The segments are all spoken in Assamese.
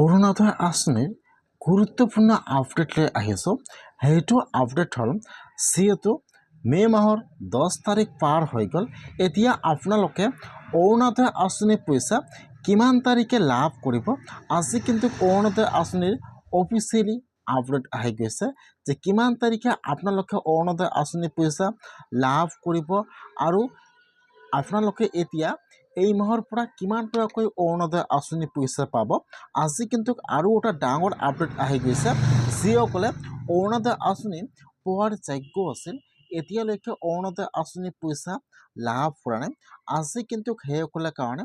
অৰুণোদয় আঁচনিৰ গুৰুত্বপূৰ্ণ আপডেট লৈ আহিছোঁ। সেইটো আপডেট হ'ল যিহেতু মে' মাহৰ 10 তাৰিখ পাৰ হৈ গ'ল। এতিয়া আপোনালোকে অৰুণোদয় আঁচনিৰ পইচা কিমান তাৰিখে লাভ কৰিব। আজি কিন্তু অৰুণোদয় আঁচনিৰ অফিচিয়েলি আপডেট আহি গৈছে যে কিমান তাৰিখে আপোনালোকে অৰুণোদয় আঁচনিৰ পইচা লাভ কৰিব আৰু আপোনালোকে এতিয়া এই মাহৰ পৰা কিমান টকাকৈ অৰুণোদয় আঁচনি পইচা পাব। আজি কিন্তু আৰু এটা ডাঙৰ আপডেট আহি গৈছে। যিসকলে অৰুণোদয় আঁচনি পোৱাৰ যোগ্য আছিল এতিয়ালৈকে অৰুণোদয় আঁচনি পইচা লাভ কৰা নাই। আজি কিন্তু সেইসকলৰ কাৰণে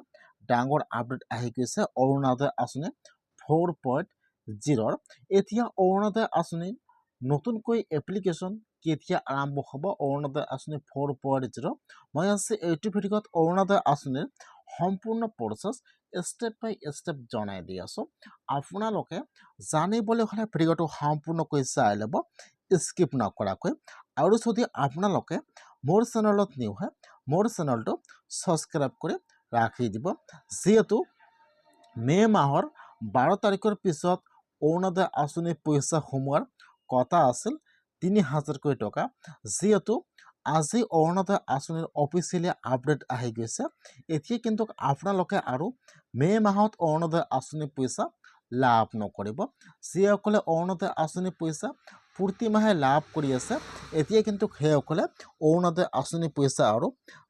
ডাঙৰ আপডেট আহি গৈছে অৰুণোদয় আঁচনি 4.0। এতিয়া অৰুণোদয় আঁচনিৰ নতুনকৈ এপ্লিকেশ্যন কেতিয়া আৰম্ভ হ'ব অৰুণোদয় আঁচনি 4.0। মই আজি এইটো ভিডিঅ'ত অৰুণোদয় আঁচনিৰ সম্পূৰ্ণ প্ৰচেছ ষ্টেপ বাই ষ্টেপ জনাই দি আছোঁ। আপোনালোকে জানিবলৈ হ'লে ভিডিঅ'টো সম্পূৰ্ণকৈ চাই ল'ব স্কিপ নকৰাকৈ। আৰু যদি আপোনালোকে মোৰ চেনেলত নিউ হয় মোৰ চেনেলটো ছাবস্ক্ৰাইব কৰি ৰাখি দিব। যিহেতু মে' মাহৰ 12 তাৰিখৰ পিছত অৰুণোদয় আঁচনি পইচা সোমোৱাৰ কথা আছিল 3000কৈ টকা। যিহেতু আজি অৰুণোদয় আঁচনিৰ অফিচিয়েলি আপডেট আহি গৈছে। এতিয়া কিন্তু আপোনালোকে আৰু মে' মাহত অৰুণোদয় আঁচনিৰ পইচা লাভ নকৰিব। যিসকলে অৰুণোদয় আঁচনিৰ পইচা প্ৰতি মাহে লাভ কৰি আছে এতিয়া কিন্তু সেইসকলে অৰুণোদয় আঁচনিৰ পইচা আৰু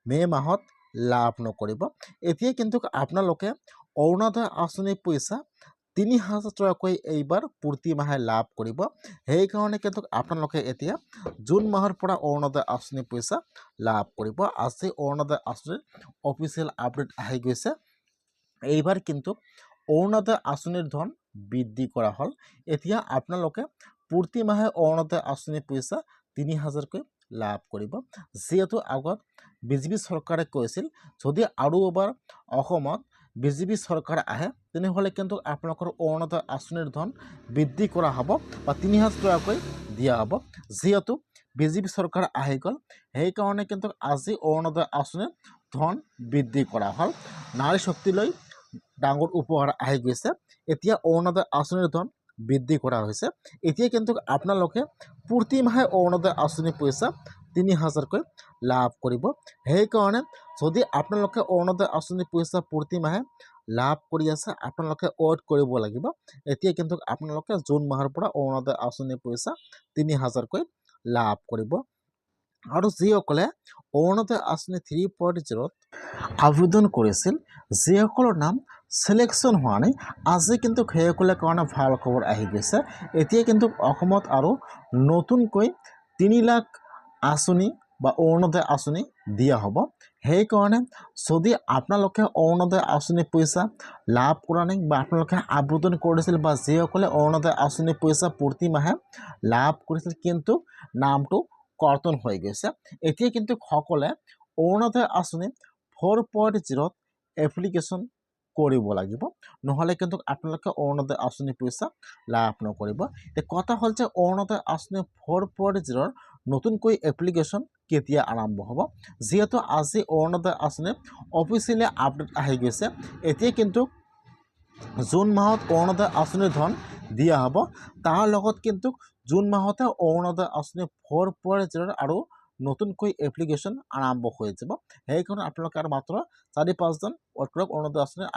মে' মাহত লাভ নকৰিব। এতিয়া কিন্তু আপোনালোকে অৰুণোদয় আঁচনিৰ পইচা 3000 টকাকৈ এইবাৰ প্ৰতি মাহে লাভ কৰিব। সেইকাৰণে কিন্তু আপোনালোকে এতিয়া জুন মাহৰ পৰা অৰুণোদয় আঁচনিৰ পইচা লাভ কৰিব। আজি অৰুণোদয় আঁচনিৰ অফিচিয়েল আপডেট আহি গৈছে। এইবাৰ কিন্তু অৰুণোদয় আঁচনিৰ ধন বৃদ্ধি কৰা হ'ল। এতিয়া আপোনালোকে প্ৰতি মাহে অৰুণোদয় আঁচনিৰ পইচা 3000কৈ লাভ কৰিব। যিহেতু আগত বিজেপি চৰকাৰে কৈছিল যদি আৰু এবাৰ অসমত বিজেপি চৰকাৰ আহে তেনেহ'লে কিন্তু আপোনালোকৰ অৰুণোদয় আঁচনিৰ ধন বৃদ্ধি কৰা হ'ব বা 3000 টকাকৈ দিয়া হ'ব। যিহেতু বিজেপি চৰকাৰ আহি গ'ল সেইকাৰণে কিন্তু আজি অৰুণোদয় আঁচনিৰ ধন বৃদ্ধি কৰা হ'ল। নাৰী শক্তিলৈ ডাঙৰ উপহাৰ আহি গৈছে। এতিয়া অৰুণোদয় আঁচনিৰ ধন বৃদ্ধি কৰা হৈছে। এতিয়া কিন্তু আপোনালোকে প্ৰতি মাহে অৰুণোদয় আঁচনিৰ পইচা 3000কৈ লাভ কৰিব। সেইকাৰণে যদি আপোনালোকে অৰুণোদয় আঁচনিৰ পইচা প্ৰতি মাহে লাভ কৰি আছে আপোনালোকে ৱেইট কৰিব লাগিব। এতিয়া কিন্তু আপোনালোকে জুন মাহৰ পৰা অৰুণোদয় আঁচনিৰ পইচা 3000কৈ লাভ কৰিব। আৰু যিসকলে অৰুণোদয় আঁচনি 3.0ত আবেদন কৰিছিল যিসকলৰ নাম চিলেকশ্যন হোৱা নাই আজি কিন্তু সেইসকলৰ কাৰণে ভাল খবৰ আহি গৈছে। এতিয়া কিন্তু অসমত আৰু নতুনকৈ 3 লাখ আঁচনি বা অৰুণোদয় আঁচনি দিয়া হ'ব। সেইকাৰণে যদি আপোনালোকে অৰুণোদয় আঁচনিৰ পইচা লাভ কৰা নাই বা আপোনালোকে আবেদন কৰিছিল বা যিসকলে অৰুণোদয় আঁচনিৰ পইচা প্ৰতি মাহে লাভ কৰিছিল কিন্তু নামটো কৰ্তন হৈ গৈছে এতিয়া কিন্তু সকলে অৰুণোদয় আঁচনি 4.0ত এপ্লিকেশ্যন কৰিব লাগিব। নহ'লে কিন্তু আপোনালোকে অৰুণোদয় আঁচনিৰ পইচা লাভ নকৰিব। কথা হ'ল যে অৰুণোদয় আঁচনি 4.0ৰ নতুনকৈ এপ্লিকেশ্যন কেতিয়া আৰম্ভ হ'ব। যিহেতু আজি অৰুণোদয় আঁচনিৰ অফিচিয়েলি আপডেট আহি গৈছে। এতিয়া কিন্তু জুন মাহত অৰুণোদয় আঁচনিৰ ধন দিয়া হ'ব। তাৰ লগত কিন্তু জুন মাহতে অৰুণোদয় আঁচনি 4.0 আৰু নতুনকৈ এপ্লিকেশ্যন আৰম্ভ হৈ যাব। সেইকাৰণে আপোনালোকে আৰু মাত্ৰ 4-5 দিন ৱেইট কৰক অৰুণোদয় আঁচনিৰ